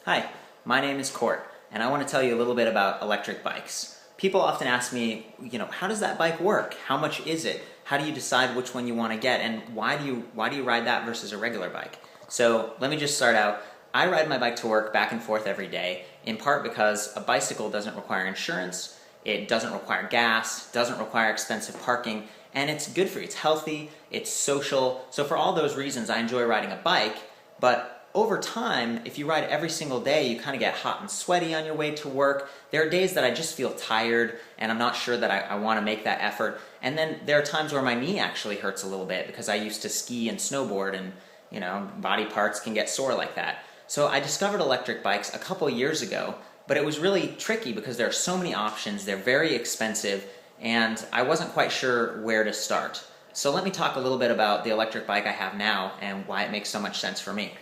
Hi, my name is Court, and I want to tell you a little bit about electric bikes. People often ask me, how does that bike work? How much is it? How do you decide which one you want to get, and why do you ride that versus a regular bike? So let me just start out. I ride my bike to work back and forth every day, in part because a bicycle doesn't require insurance, it doesn't require gas, doesn't require expensive parking, and it's good for you. It's healthy, it's social. So for all those reasons, I enjoy riding a bike, but over time, if you ride every single day, you kind of get hot and sweaty on your way to work. There are days that I just feel tired and I'm not sure that I want to make that effort. And then there are times where my knee actually hurts a little bit because I used to ski and snowboard and, body parts can get sore like that. So I discovered electric bikes a couple years ago, but it was really tricky because there are so many options, they're very expensive, and I wasn't quite sure where to start. So let me talk a little bit about the electric bike I have now and why it makes so much sense for me.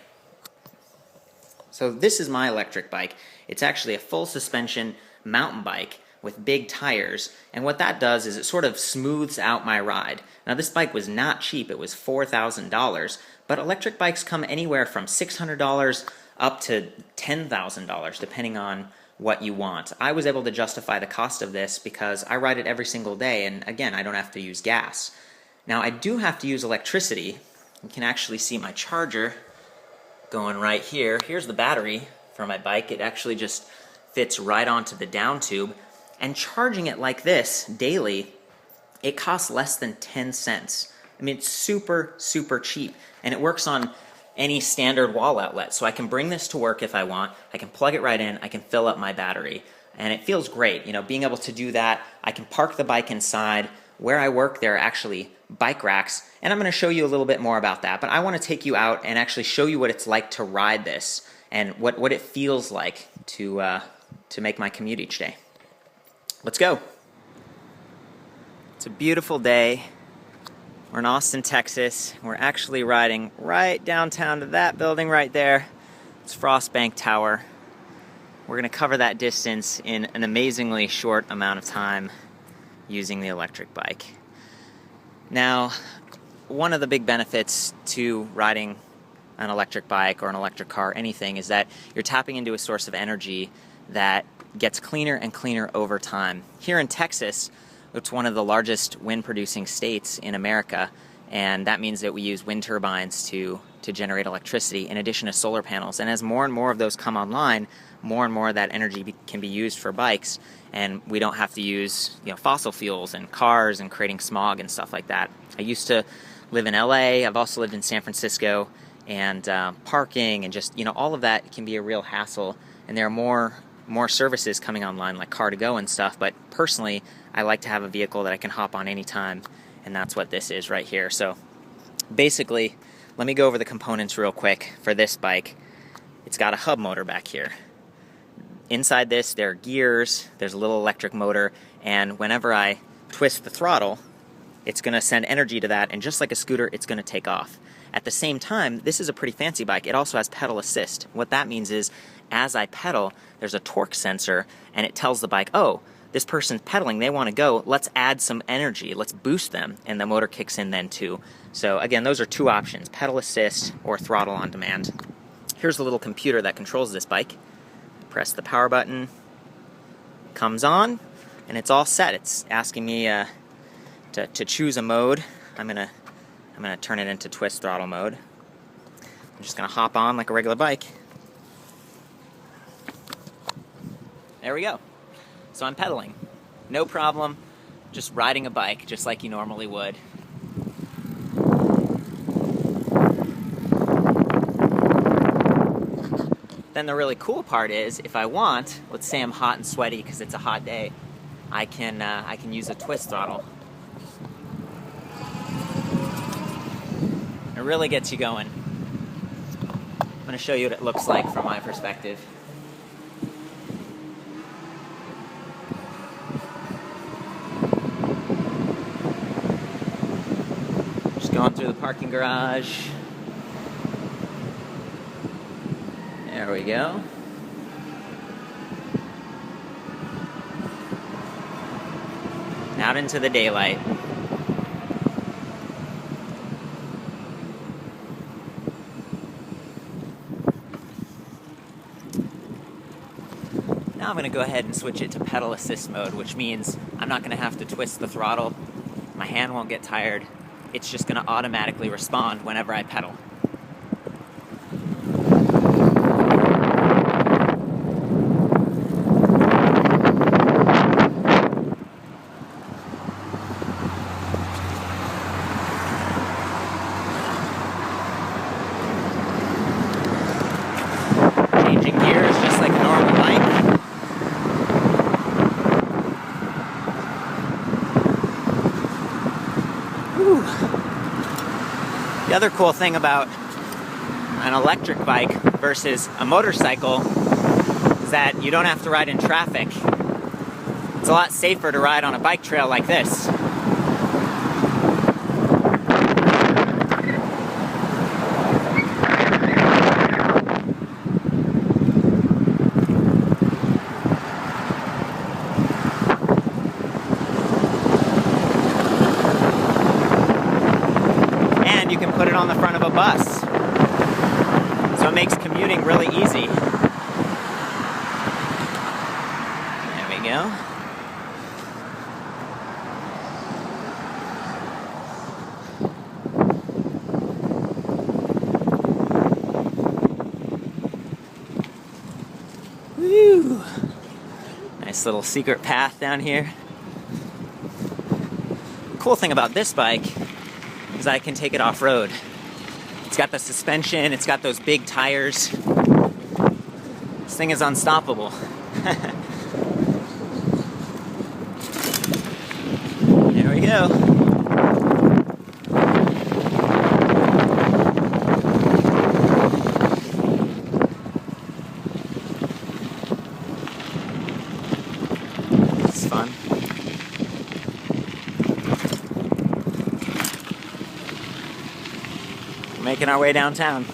So this is my electric bike. It's actually a full suspension mountain bike with big tires, and what that does is it sort of smooths out my ride. Now this bike was not cheap, it was $4,000, but electric bikes come anywhere from $600 up to $10,000 depending on what you want. I was able to justify the cost of this because I ride it every single day, and again, I don't have to use gas. Now I do have to use electricity. You can actually see my charger going right here. Here's the battery for my bike. It actually just fits right onto the down tube, and charging it like this daily, it costs less than 10 cents. I mean, it's super, super cheap, and it works on any standard wall outlet. So I can bring this to work if I want, I can plug it right in, I can fill up my battery, and it feels great, being able to do that. I can park the bike inside. Where I work, there are actually bike racks, and I'm going to show you a little bit more about that, but I want to take you out and actually show you what it's like to ride this and what it feels like to make my commute each day. Let's go. It's a beautiful day. We're in Austin, Texas. We're actually riding right downtown to that building right there. It's Frost Bank Tower. We're going to cover that distance in an amazingly short amount of time using the electric bike. Now, one of the big benefits to riding an electric bike or an electric car, anything, is that you're tapping into a source of energy that gets cleaner and cleaner over time. Here in Texas, it's one of the largest wind-producing states in America, and that means that we use wind turbines to generate electricity in addition to solar panels. And as more and more of those come online, more and more of that energy can be used for bikes, and we don't have to use fossil fuels and cars and creating smog and stuff like that. I used to live in LA. I've also lived in San Francisco, and parking and just all of that can be a real hassle. And there are more services coming online like Car2Go and stuff. But personally, I like to have a vehicle that I can hop on anytime, and that's what this is right here. So basically, let me go over the components real quick for this bike. It's got a hub motor back here. Inside this, there are gears, there's a little electric motor, and whenever I twist the throttle, it's going to send energy to that, and just like a scooter, it's going to take off. At the same time, this is a pretty fancy bike. It also has pedal assist. What that means is, as I pedal, there's a torque sensor, and it tells the bike, oh, this person's pedaling, they want to go, let's add some energy, let's boost them, and the motor kicks in then too. So again, those are two options, pedal assist or throttle on demand. Here's the little computer that controls this bike. Press the power button, comes on, and it's all set. It's asking me to choose a mode. I'm gonna turn it into twist throttle mode. I'm just gonna hop on like a regular bike. There we go. So I'm pedaling, no problem, just riding a bike just like you normally would. Then the really cool part is, if I want, let's say I'm hot and sweaty because it's a hot day, I can use a twist throttle. It really gets you going. I'm going to show you what it looks like from my perspective. Just going through the parking garage. There we go. Out into the daylight. Now I'm going to go ahead and switch it to pedal assist mode, which means I'm not going to have to twist the throttle. My hand won't get tired. It's just going to automatically respond whenever I pedal. Changing gears just like a normal bike. Whew. The other cool thing about an electric bike versus a motorcycle is that you don't have to ride in traffic. It's a lot safer to ride on a bike trail like this. You can put it on the front of a bus, so it makes commuting really easy. There we go. Woo! Nice little secret path down here. The cool thing about this bike is I can take it off-road. It's got the suspension, it's got those big tires. This thing is unstoppable. There we go. It's fun. Making our way downtown.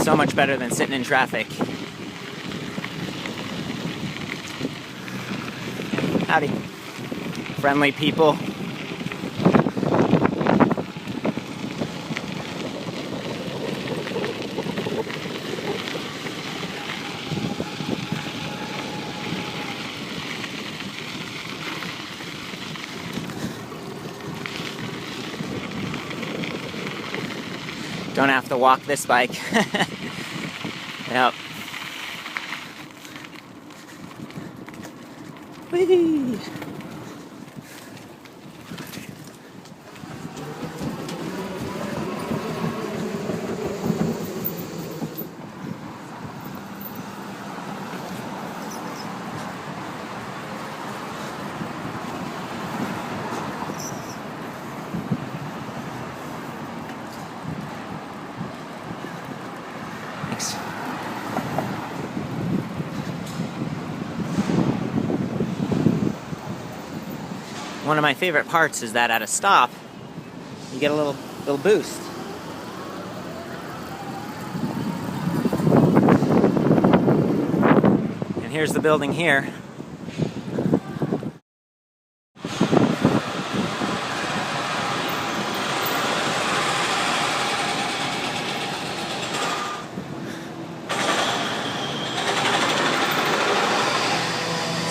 So much better than sitting in traffic. Howdy, friendly people. Don't have to walk this bike. Yep. Whee! Thanks. One of my favorite parts is that at a stop, you get a little boost. And here's the building here.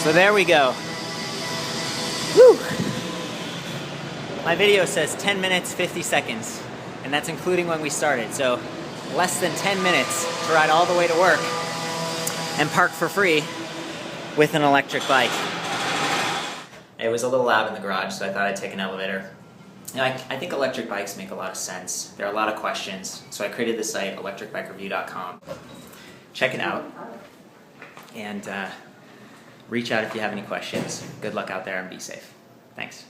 So there we go. Whew. My video says 10 minutes, 50 seconds, and that's including when we started, so less than 10 minutes to ride all the way to work and park for free with an electric bike. It was a little loud in the garage, so I thought I'd take an elevator. You know, I think electric bikes make a lot of sense. There are a lot of questions, so I created the site, ElectricBikeReview.com. Check it out, and reach out if you have any questions. Good luck out there and be safe. Thanks.